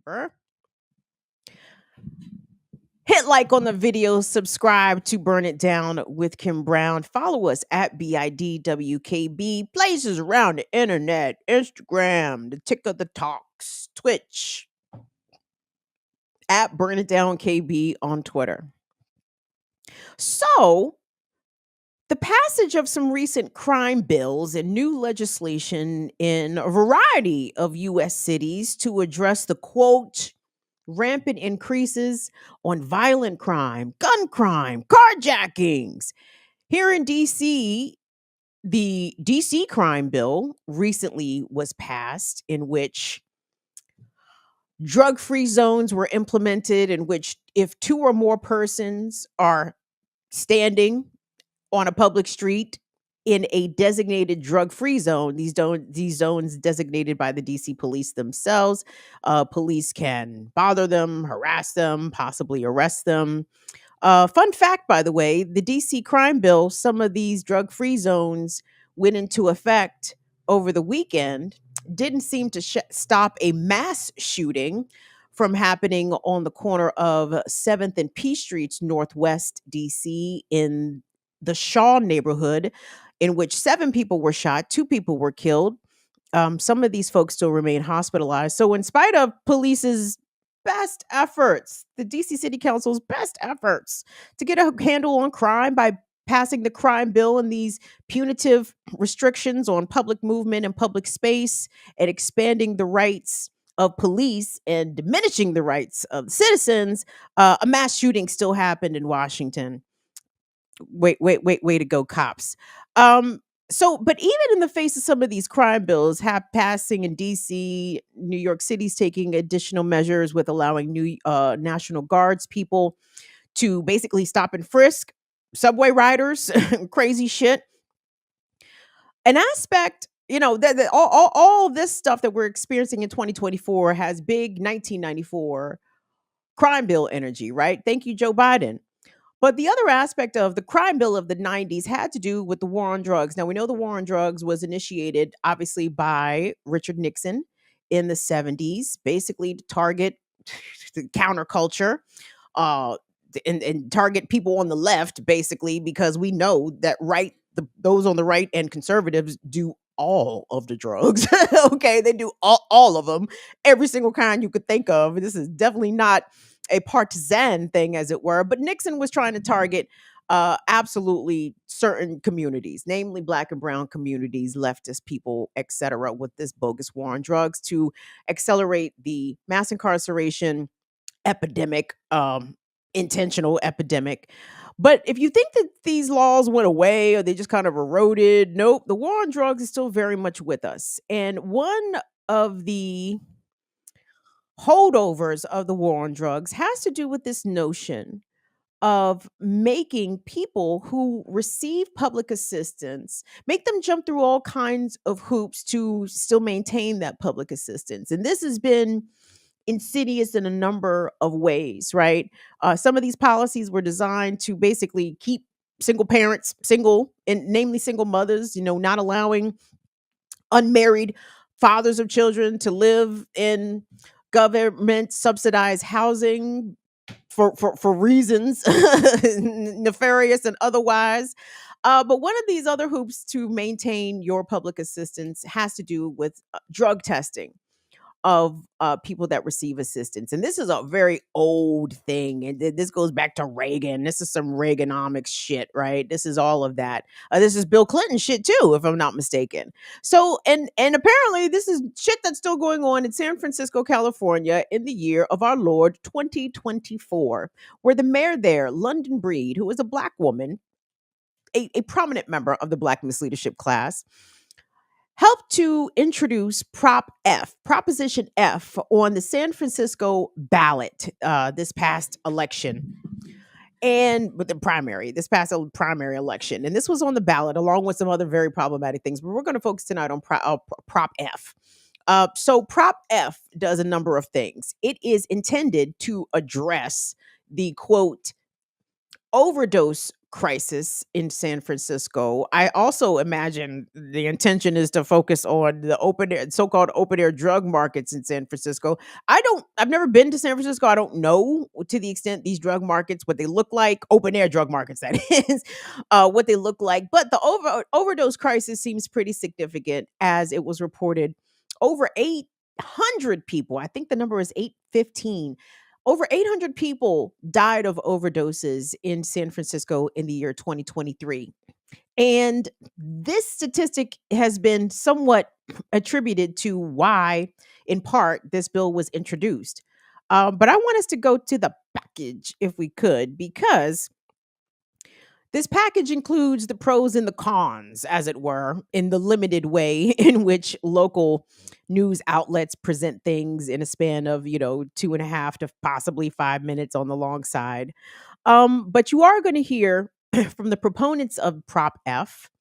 Remember, hit like on the video, subscribe to Burn It Down with Kim Brown. Follow us at BIDWKB, places around the internet, Instagram, the tick of the talks, Twitch, at Burn It Down KB on Twitter. So, the passage of some recent crime bills and new legislation in a variety of U.S. cities to address the quote, rampant increases on violent crime, gun crime, carjackings. Here in DC, the DC crime bill recently was passed, in which drug free zones were implemented, in which if two or more persons are standing on a public street in a designated drug-free zone, these zones designated by the DC police themselves, police can bother them, harass them, possibly arrest them. Fun fact, by the way, the DC crime bill, some of these drug-free zones went into effect over the weekend, didn't seem to stop a mass shooting from happening on the corner of 7th and P Streets, Northwest DC, in the Shaw neighborhood, in which 7 people were shot, 2 people were killed. Some of these folks still remain hospitalized. So, in spite of police's best efforts, the DC City Council's best efforts to get a handle on crime by passing the crime bill and these punitive restrictions on public movement and public space and expanding the rights of police and diminishing the rights of citizens, a mass shooting still happened in Washington. Way to go, cops. But even in the face of some of these crime bills passing in DC, New York City's taking additional measures with allowing new National Guards people to basically stop and frisk subway riders, crazy shit. An aspect, that all this stuff that we're experiencing in 2024 has big 1994 crime bill energy, right? Thank you, Joe Biden. But the other aspect of the crime bill of the 90s had to do with the war on drugs. Now, we know the war on drugs was initiated, obviously, by Richard Nixon in the 70s, basically to target the counterculture uh, and target people on the left, basically, because we know that those on the right and conservatives do all of the drugs. Okay, they do all of them, every single kind you could think of. This is definitely not a partisan thing, as it were. But Nixon was trying to target absolutely certain communities, namely Black and brown communities, leftist people, etc., with this bogus war on drugs to accelerate the mass incarceration epidemic, intentional epidemic. But if you think that these laws went away or they just kind of eroded, nope, the war on drugs is still very much with us. And one of the holdovers of the war on drugs has to do with this notion of making people who receive public assistance, make them jump through all kinds of hoops to still maintain that public assistance. And this has been insidious in a number of ways, right? Some of these policies were designed to basically keep single parents single, and namely single mothers, not allowing unmarried fathers of children to live in government subsidized housing for reasons nefarious and otherwise. But one of these other hoops to maintain your public assistance has to do with drug testing of people that receive assistance. And this is a very old thing. And this goes back to Reagan. This is some Reaganomics shit, right? This is all of that. This is Bill Clinton shit too, if I'm not mistaken. So, and apparently this is shit that's still going on in San Francisco, California in the year of our Lord 2024, where the mayor there, London Breed, who is a Black woman, a prominent member of the Black misleadership class, helped to introduce Proposition F, on the San Francisco ballot this past election. And with this past primary election. And this was on the ballot along with some other very problematic things. But we're going to focus tonight on Prop F. So Prop F does a number of things. It is intended to address the quote, overdose crisis in San Francisco. I also imagine the intention is to focus on the open air, so-called open air drug markets in San Francisco. I've never been to San Francisco. I don't know to the extent these drug markets, what they look like, open air drug markets, that is, what they look like. But the overdose crisis seems pretty significant as it was reported over 800 people. I think the number is 815. Over 800 people died of overdoses in San Francisco in the year 2023. And this statistic has been somewhat attributed to why, in part, this bill was introduced. But I want us to go to the package if we could, because this package includes the pros and the cons, as it were, in the limited way in which local news outlets present things in a span of, 2.5 to possibly 5 minutes on the long side. But you are going to hear from the proponents of Prop F,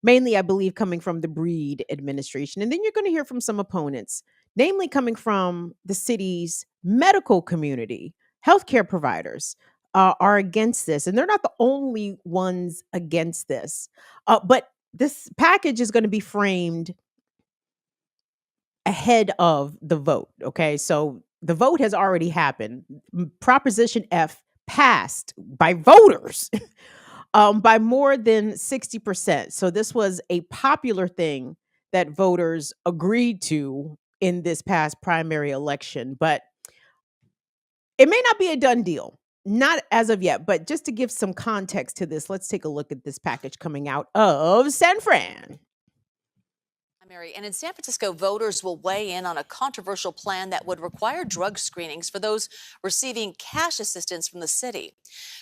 mainly, I believe, coming from the Breed administration. And then you're going to hear from some opponents, namely coming from the city's medical community, healthcare providers. Are against this, and they're not the only ones against this. But this package is going to be framed ahead of the vote. Okay, so the vote has already happened. Proposition F passed by voters by more than 60%. So this was a popular thing that voters agreed to in this past primary election, but it may not be a done deal. Not as of yet, but just to give some context to this, let's take a look at this package coming out of San Fran. And in San Francisco, voters will weigh in on a controversial plan that would require drug screenings for those receiving cash assistance from the city.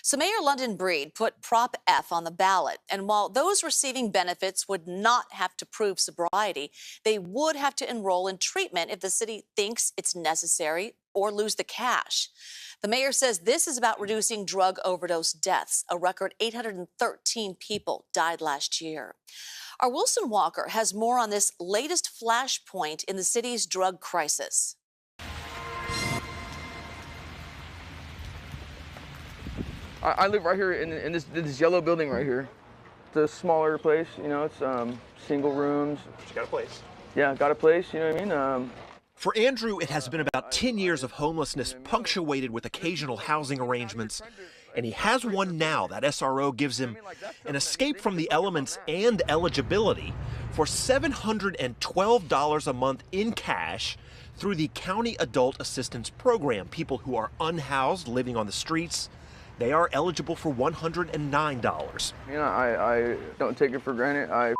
So Mayor London Breed put Prop F on the ballot. And while those receiving benefits would not have to prove sobriety, they would have to enroll in treatment if the city thinks it's necessary or lose the cash. The mayor says this is about reducing drug overdose deaths. A record 813 people died last year. Our Wilson Walker has more on this latest flashpoint in the city's drug crisis. I live right here in this yellow building right here. It's a smaller place, it's single rooms. But you got a place. Yeah, got a place, you know what I mean? For Andrew, it has been about 10 years of homelessness punctuated with occasional housing arrangements. And he has one now. That SRO gives him an escape from the elements and eligibility for $712 a month in cash through the County Adult Assistance Program. People who are unhoused, living on the streets, they are eligible for $109. I don't take it for granted.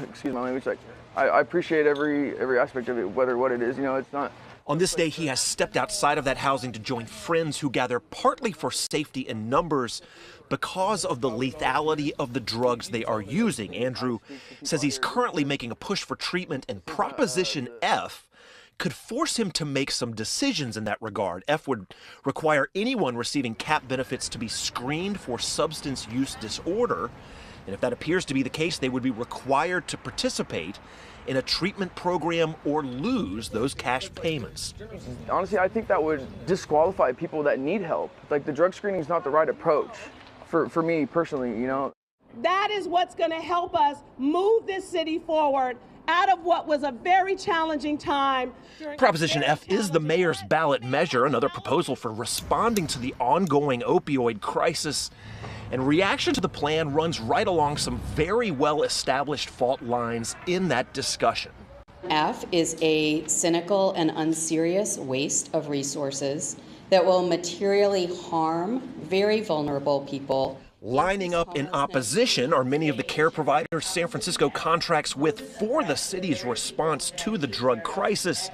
Excuse my language, I appreciate every aspect of it, whether what it is, it's not. On this day, he has stepped outside of that housing to join friends who gather partly for safety in numbers because of the lethality of the drugs they are using. Andrew says he's currently making a push for treatment, and Proposition F could force him to make some decisions in that regard. F would require anyone receiving CAP benefits to be screened for substance use disorder. And if that appears to be the case, they would be required to participate in a treatment program or lose those cash payments. Honestly, I think that would disqualify people that need help. Like, the drug screening is not the right approach for me personally, That is what's going to help us move this city forward out of what was a very challenging time. Proposition F is the mayor's ballot measure, another proposal for responding to the ongoing opioid crisis. And reaction to the plan runs right along some very well-established fault lines in that discussion. F is a cynical and unserious waste of resources that will materially harm very vulnerable people. Lining up in opposition are many of the care providers San Francisco contracts with for the city's response to the drug crisis.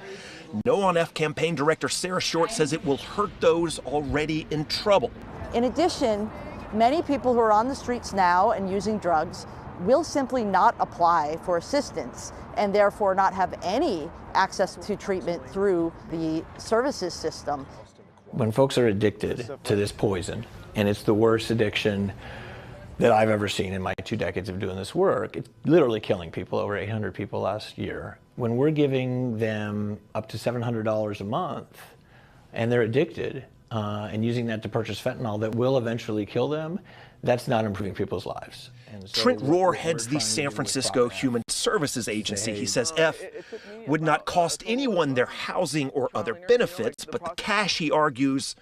No on F campaign director Sarah Short says it will hurt those already in trouble. In addition, many people who are on the streets now and using drugs will simply not apply for assistance and therefore not have any access to treatment through the services system. When folks are addicted to this poison, and it's the worst addiction that I've ever seen in my 2 decades of doing this work, it's literally killing people, over 800 people last year. When we're giving them up to $700 a month and they're addicted, and using that to purchase fentanyl that will eventually kill them, that's not improving people's lives. And so Trent what Rohr we're heads the trying to San do with Francisco Prop F Human Services Agency. hey, He says F would not cost anyone their housing or other benefits, but the cash, he argues,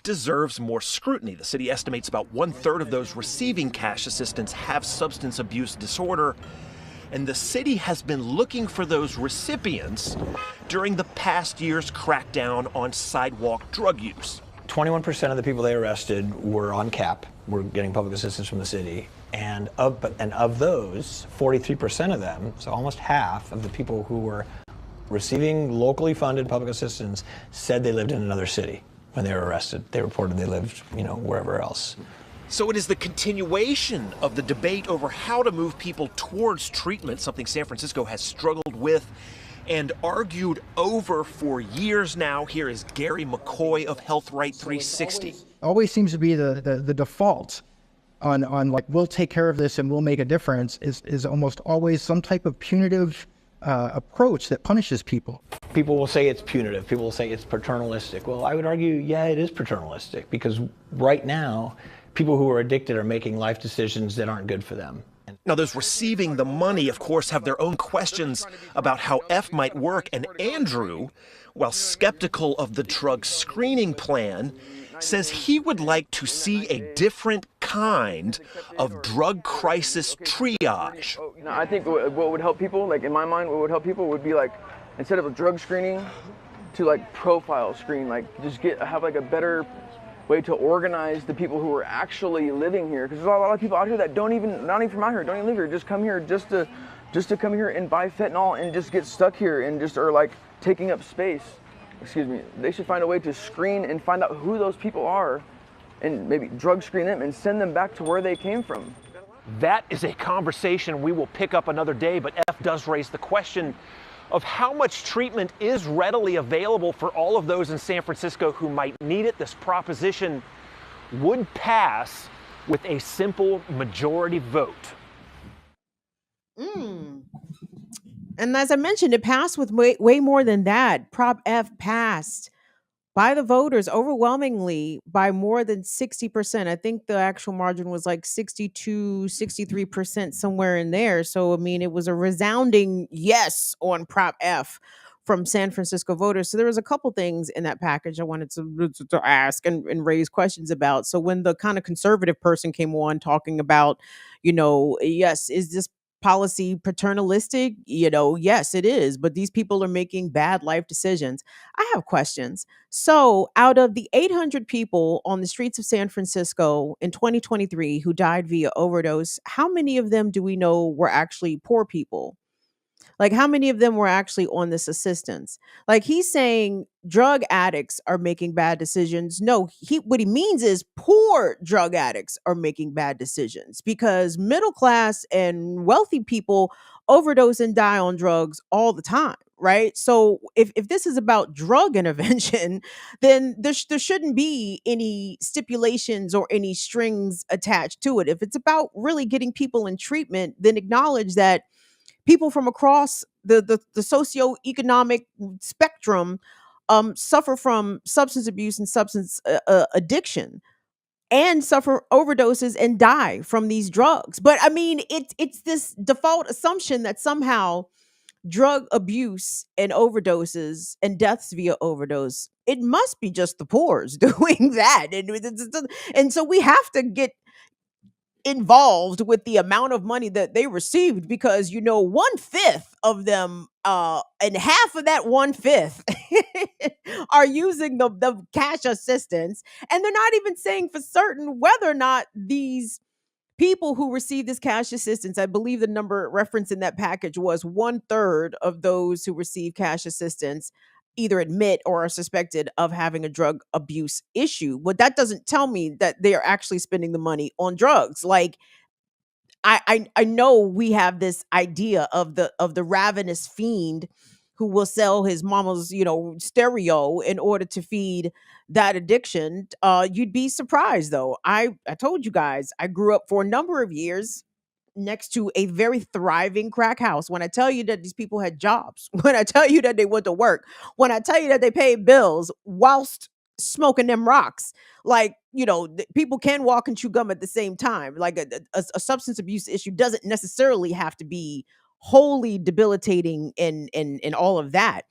deserves more scrutiny. The city estimates about 1/3 of those receiving cash assistance have substance abuse disorder, and the city has been looking for those recipients during the past year's crackdown on sidewalk drug use. 21% of the people they arrested were on cap, were getting public assistance from the city. And of those, 43% of them, so almost half of the people who were receiving locally funded public assistance, said they lived in another city when they were arrested. They reported they lived, wherever else. So it is the continuation of the debate over how to move people towards treatment, something San Francisco has struggled with and argued over for years now. Here is Gary McCoy of Health Right 360. Always seems to be the default on like, we'll take care of this and we'll make a difference is almost always some type of punitive approach that punishes people. People will say it's punitive. People will say it's paternalistic. Well, I would argue, yeah, it is paternalistic, because right now, people who are addicted are making life decisions that aren't good for them. Now, those receiving the money, of course, have their own questions about how F might work. And Andrew, while skeptical of the drug screening plan, says he would like to see a different kind of drug crisis triage. I think what would help people, like in my mind, what would help people would be like, instead of a drug screening, to like profile screen, like just have like a better way to organize the people who are actually living here, because there's a lot of people out here that not even from out here, don't even live here, just come here just to come here and buy fentanyl and just get stuck here and just are like taking up space. Excuse me. They should find a way to screen and find out who those people are, and maybe drug screen them and send them back to where they came from. That is a conversation we will pick up another day, but F does raise the question of how much treatment is readily available for all of those in San Francisco who might need it. This proposition would pass with a simple majority vote. And as I mentioned, it passed with way more than that. Prop F passed by the voters overwhelmingly by more than 60%. I think the actual margin was like 62, 63%, somewhere in there. So, I mean, it was a resounding yes on Prop F from San Francisco voters. So there was a couple things in that package I wanted to ask and raise questions about. So when the kind of conservative person came on talking about, yes, is this policy paternalistic? Yes, it is. But these people are making bad life decisions. I have questions. So, out of the 800 people on the streets of San Francisco in 2023 who died via overdose, how many of them do we know were actually poor people? Like, how many of them were actually on this assistance? Like, he's saying drug addicts are making bad decisions. No, what he means is poor drug addicts are making bad decisions, because middle class and wealthy people overdose and die on drugs all the time. Right. So if this is about drug intervention, then there shouldn't be any stipulations or any strings attached to it. If it's about really getting people in treatment, then acknowledge that people from across the socioeconomic spectrum suffer from substance abuse and substance addiction, and suffer overdoses and die from these drugs. But I mean, it's this default assumption that somehow drug abuse and overdoses and deaths via overdose, it must be just the poor's doing that. And so we have to get involved with the amount of money that they received, because 1/5 of them and half of that 1/5 are using the cash assistance, and they're not even saying for certain whether or not these people who receive this cash assistance, I believe the number referenced in that package was 1/3 of those who receive cash assistance either admit or are suspected of having a drug abuse issue. But that doesn't tell me that they are actually spending the money on drugs. Like, I know we have this idea of the ravenous fiend who will sell his mama's stereo in order to feed that addiction. You'd be surprised, though. I told you guys I grew up for a number of years next to a very thriving crack house. When I tell you that these people had jobs, when I tell you that they went to work, when I tell you that they paid bills whilst smoking them rocks. Like, people can walk and chew gum at the same time. Like a substance abuse issue doesn't necessarily have to be wholly debilitating in all of that.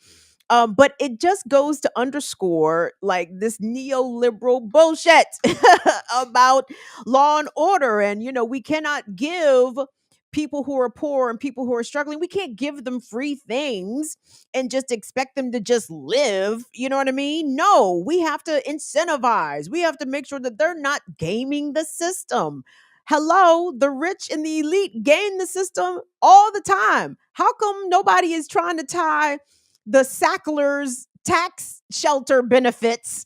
But it just goes to underscore like this neoliberal bullshit about law and order. And, we cannot give people who are poor and people who are struggling, we can't give them free things and just expect them to just live. You know what I mean? No, we have to incentivize. We have to make sure that they're not gaming the system. Hello, the rich and the elite game the system all the time. How come nobody is trying to tie the Sacklers tax shelter benefits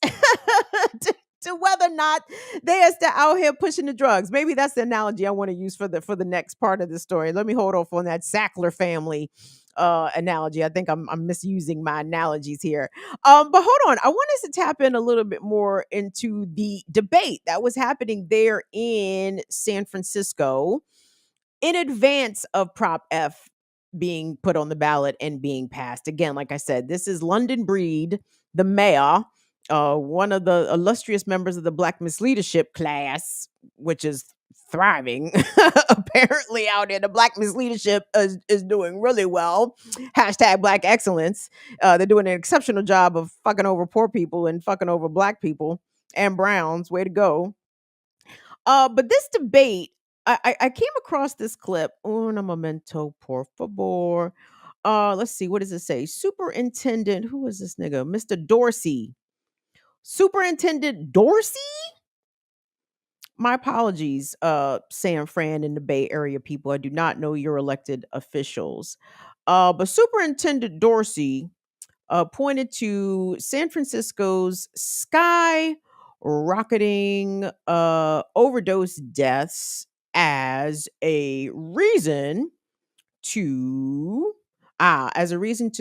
to whether or not they are still out here pushing the drugs? Maybe that's the analogy I want to use for the next part of the story. Let me hold off on that Sackler family analogy. I think I'm misusing my analogies here. But hold on, I want us to tap in a little bit more into the debate that was happening there in San Francisco in advance of Prop F being put on the ballot and being passed. Again, like I said, this is London Breed, the mayor, one of the illustrious members of the Black misleadership class, which is thriving apparently out there. The Black misleadership is doing really well. Hashtag Black excellence. They're doing an exceptional job of fucking over poor people and fucking over Black people and browns. Way to go. But this debate, I came across this clip. Un momento, por favor. Let's see. What does it say? Superintendent. Who is this nigga? Mr. Dorsey. Superintendent Dorsey? My apologies, San Fran and the Bay Area people. I do not know your elected officials. But Superintendent Dorsey pointed to San Francisco's skyrocketing overdose deaths as a reason to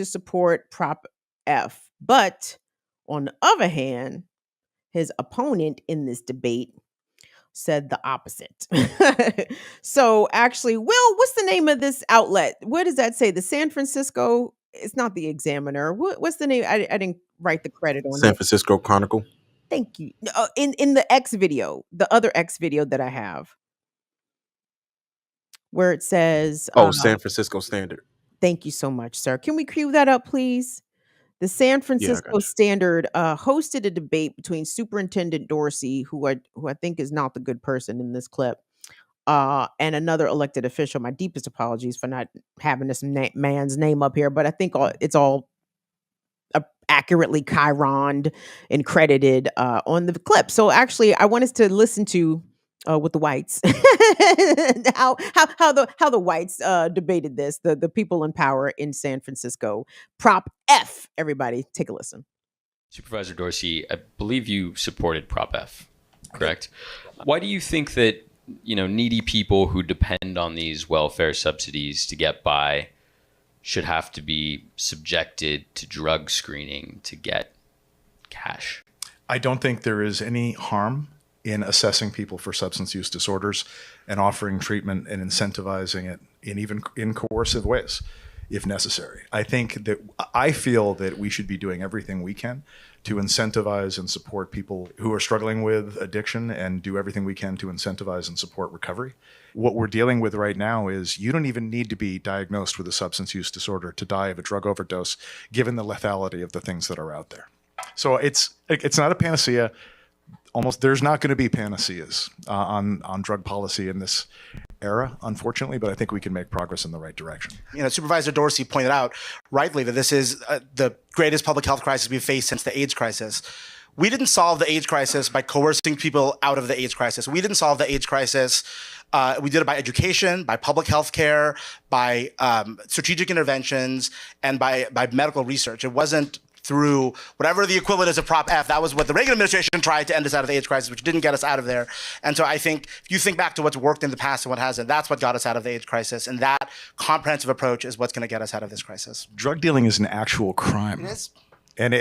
support Prop F. But on the other hand, his opponent in this debate said the opposite. So actually, Will, what's the name of this outlet? What does that say? The San Francisco, it's not the Examiner. What's the name? I didn't write the credit on San it. Francisco Chronicle. Thank you. In the X video, the other X video that I have, where it says, San Francisco Standard. Thank you so much, sir. Can we cue that up, please? The San Francisco Standard hosted a debate between Superintendent Dorsey, who I think is not the good person in this clip, and another elected official. My deepest apologies for not having this man's name up here, but I think it's all accurately chironed and credited on the clip. So actually, I want us to listen to with the whites how the whites debated this, the people in power in San Francisco. Prop F. Everybody, take a listen. Supervisor Dorsey, I believe you supported Prop F, correct? Why do you think that needy people who depend on these welfare subsidies to get by should have to be subjected to drug screening to get cash? I don't think there is any harm in assessing people for substance use disorders and offering treatment and incentivizing it in coercive ways, if necessary. I feel that we should be doing everything we can to incentivize and support people who are struggling with addiction and do everything we can to incentivize and support recovery. What we're dealing with right now is you don't even need to be diagnosed with a substance use disorder to die of a drug overdose, given the lethality of the things that are out there. So it's not a panacea. There's not going to be panaceas on drug policy in this era, unfortunately, but I think we can make progress in the right direction. Supervisor Dorsey pointed out rightly that this is the greatest public health crisis we've faced since the AIDS crisis. We didn't solve the AIDS crisis by coercing people out of the AIDS crisis. We didn't solve the AIDS crisis. We did it by education, by public health care, by strategic interventions, and by medical research. It wasn't through whatever the equivalent is of Prop F. That was what the Reagan administration tried to end us out of the AIDS crisis, which didn't get us out of there. And so I think if you think back to what's worked in the past and what hasn't, that's what got us out of the AIDS crisis. And that comprehensive approach is what's going to get us out of this crisis. Drug dealing is an actual crime. It is. And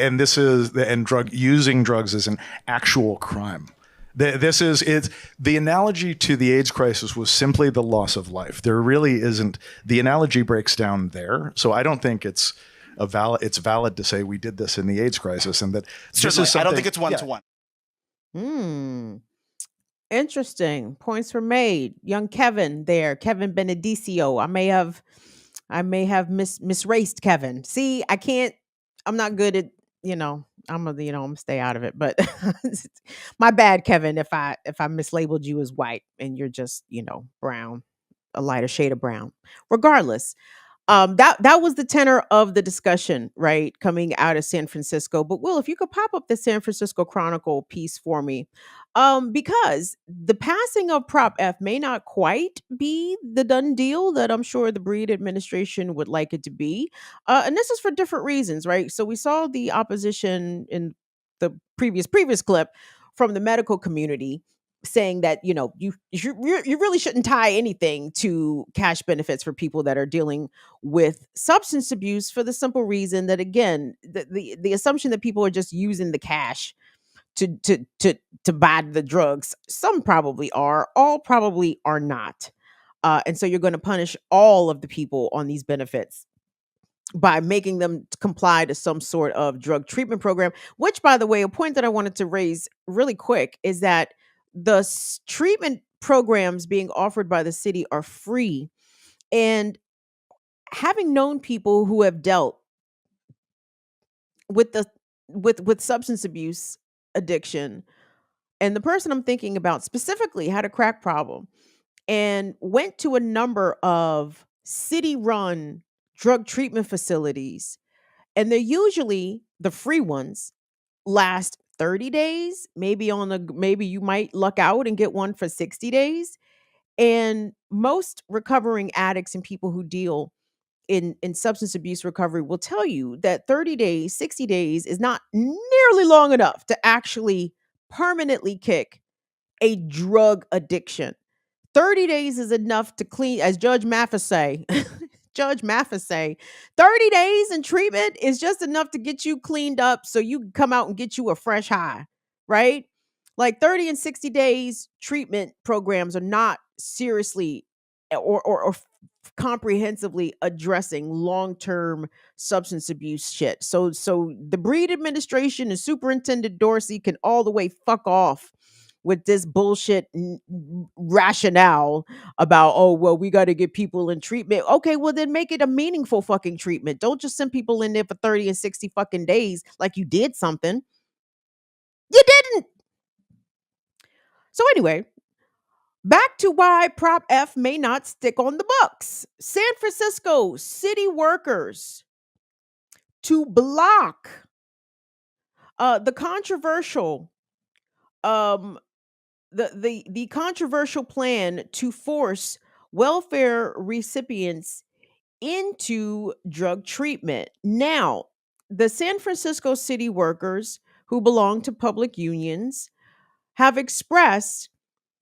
using drugs is an actual crime. The analogy to the AIDS crisis was simply the loss of life. There really isn't, the analogy breaks down there. So I don't think it's it's valid to say we did this in the AIDS crisis, and that this Certainly. is I don't something- think it's one to one. Interesting. Points were made. Young Kevin there, Kevin Benedicio. I may have misraced Kevin. See, I'm not good at, I'm gonna stay out of it. But my bad, Kevin, if I mislabeled you as white and you're just, brown, a lighter shade of brown. Regardless, that was the tenor of the discussion, right, coming out of San Francisco. But Will, if you could pop up the San Francisco Chronicle piece for me, because the passing of Prop F may not quite be the done deal that I'm sure the Breed administration would like it to be, and this is for different reasons, right? So we saw the opposition in the previous clip from the medical community saying that you really shouldn't tie anything to cash benefits for people that are dealing with substance abuse, for the simple reason that, again, the assumption that people are just using the cash to buy the drugs. Some probably are, all probably are not, and so you're going to punish all of the people on these benefits by making them comply to some sort of drug treatment program. Which, by the way, a point that I wanted to raise really quick is that the treatment programs being offered by the city are free. And having known people who have dealt with with substance abuse addiction, and the person I'm thinking about specifically had a crack problem and went to a number of city run drug treatment facilities, and they're usually the free ones, last 30 days, maybe you might luck out and get one for 60 days. And most recovering addicts and people who deal in substance abuse recovery will tell you that 30 days, 60 days is not nearly long enough to actually permanently kick a drug addiction. 30 days is enough to clean, as Judge Mathis say. Judge Mathis say 30 days in treatment is just enough to get you cleaned up so you can come out and get you a fresh high, right? Like 30 and 60 days treatment programs are not seriously or comprehensively addressing long-term substance abuse shit. So the Breed administration and Superintendent Dorsey can all the way fuck off with this bullshit rationale about, oh, well, we got to get people in treatment. Okay, well, then make it a meaningful fucking treatment. Don't just send people in there for 30 and 60 fucking days like you did something. You didn't. So anyway, back to why Prop F may not stick on the books. San Francisco city workers to block the controversial the controversial plan to force welfare recipients into drug treatment. Now, the San Francisco city workers who belong to public unions have expressed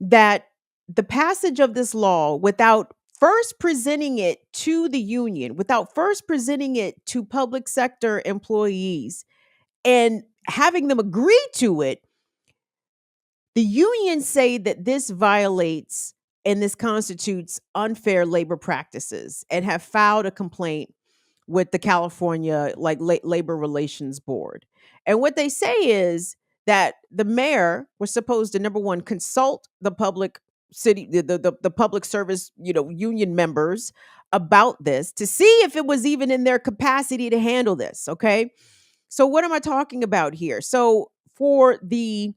that the passage of this law without first presenting it to the union, without first presenting it to public sector employees and having them agree to it, the unions say that this violates and this constitutes unfair labor practices and have filed a complaint with the California Labor Relations Board. And what they say is that the mayor was supposed to, number one, consult the public city, the public service, union members about this to see if it was even in their capacity to handle this. Okay. So what am I talking about here? So for the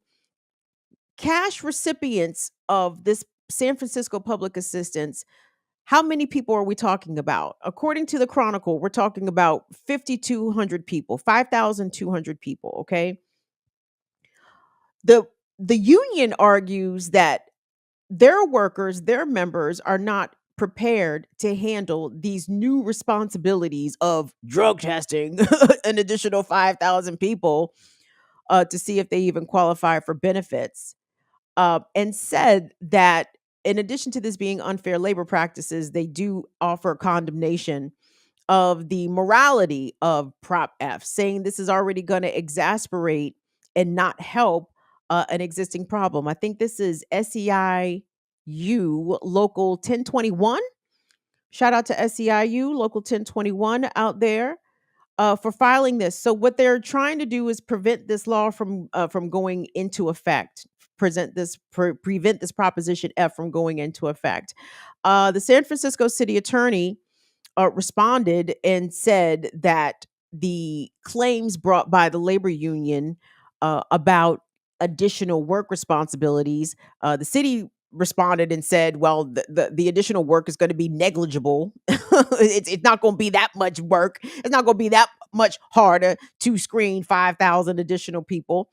cash recipients of this San Francisco public assistance, how many people are we talking about? According to the Chronicle, we're talking about 5,200 people, 5,200 people, okay? The union argues that their workers, their members are not prepared to handle these new responsibilities of drug testing an additional 5,000 people to see if they even qualify for benefits. And said that in addition to this being unfair labor practices, they do offer condemnation of the morality of Prop F, saying this is already going to exasperate and not help an existing problem. I think this is SEIU Local 1021. Shout out to SEIU Local 1021 out there. for filing this. So what they're trying to do is prevent this law from going into effect. Prevent this Proposition F from going into effect. The San Francisco City Attorney responded and said that the claims brought by the labor union about additional work responsibilities, the city responded and said, well, the additional work is going to be negligible. It's not going to be that much work. It's not going to be that much harder to screen 5,000 additional people.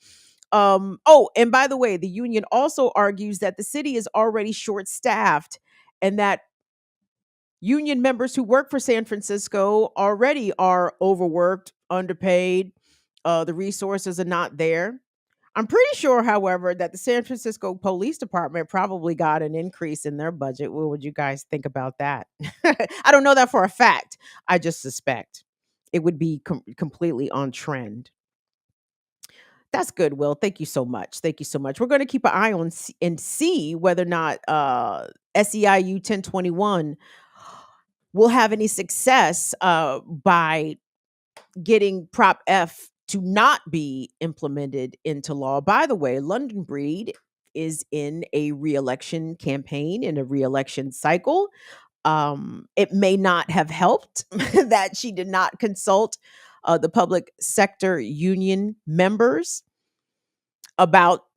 Oh, and by the way, the union also argues that the city is already short staffed and that union members who work for San Francisco already are overworked, underpaid. The resources are not there. I'm pretty sure, however, that the San Francisco Police Department probably got an increase in their budget. What would you guys think about that? I don't know that for a fact. I just suspect it would be completely on trend. That's good, Will. Thank you so much. Thank you so much. We're going to keep an eye on and see whether or not SEIU 1021 will have any success by getting Prop F to not be implemented into law. By the way, London Breed is in a re-election campaign, in a re-election cycle. It may not have helped that she did not consult the public sector union members about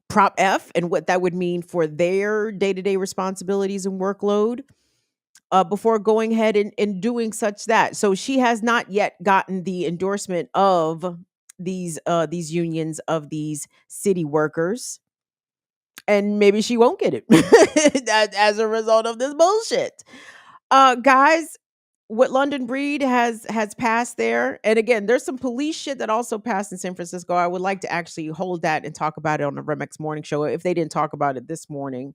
Prop F and what that would mean for their day-to-day responsibilities and workload. Before going ahead and doing such that. So she has not yet gotten the endorsement of these unions, of these city workers. And maybe she won't get it as a result of this bullshit. Guys, what London Breed has passed there, and again, there's some police shit that also passed in San Francisco. I would like to actually hold that and talk about it on the Remex Morning Show if they didn't talk about it this morning.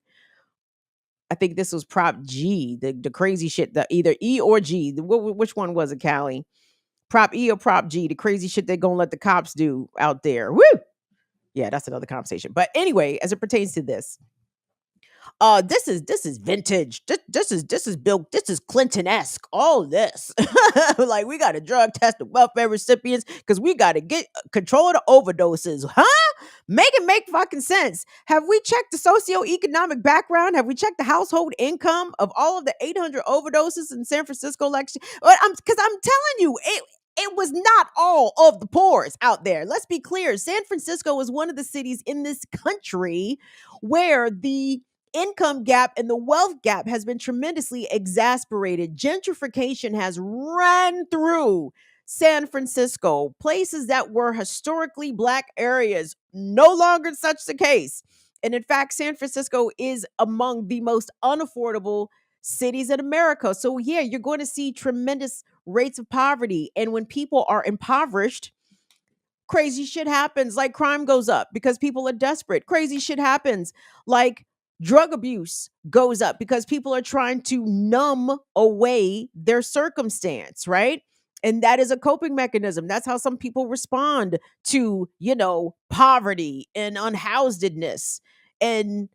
I think this was Prop G, the crazy shit, that either E or G. Which one was it, Callie? Prop E or Prop G, the crazy shit they're gonna let the cops do out there. Woo! Yeah, that's another conversation. But anyway, as it pertains to this, this is vintage. This is Bill. This is Clinton-esque. All this, like, we got to drug test the welfare recipients because we got to get control of the overdoses, huh? Make it make fucking sense. Have we checked the socioeconomic background? Have we checked the household income of all of the 800 overdoses in San Francisco? Because I'm telling you, it was not all of the poors out there. Let's be clear. San Francisco was one of the cities in this country where the income gap and the wealth gap has been tremendously exasperated. Gentrification has ran through San Francisco. Places that were historically Black areas, no longer such the case. And in fact, San Francisco is among the most unaffordable cities in America. So yeah, you're going to see tremendous rates of poverty. And when people are impoverished, crazy shit happens, like crime goes up because people are desperate. Crazy shit happens, like drug abuse goes up because people are trying to numb away their circumstance, right? And that is a coping mechanism. That's how some people respond to, poverty and unhousedness and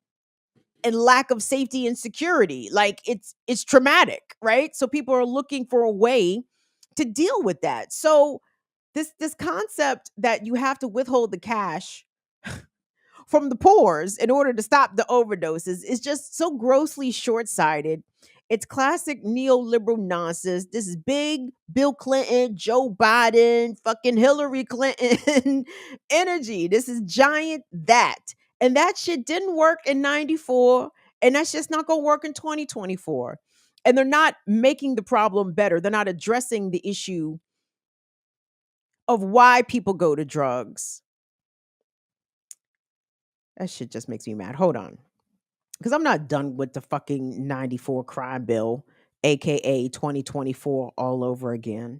lack of safety and security. Like, it's traumatic, right? So people are looking for a way to deal with that. So this concept that you have to withhold the cash from the poors in order to stop the overdoses is just so grossly short-sighted. It's classic neoliberal nonsense. This is big Bill Clinton, Joe Biden, fucking Hillary Clinton energy. This is giant that. And that shit didn't work in 94, and that's just not going to work in 2024. And they're not making the problem better. They're not addressing the issue of why people go to drugs. That shit just makes me mad. Hold on. Because I'm not done with the fucking 94 crime bill, aka 2024, all over again.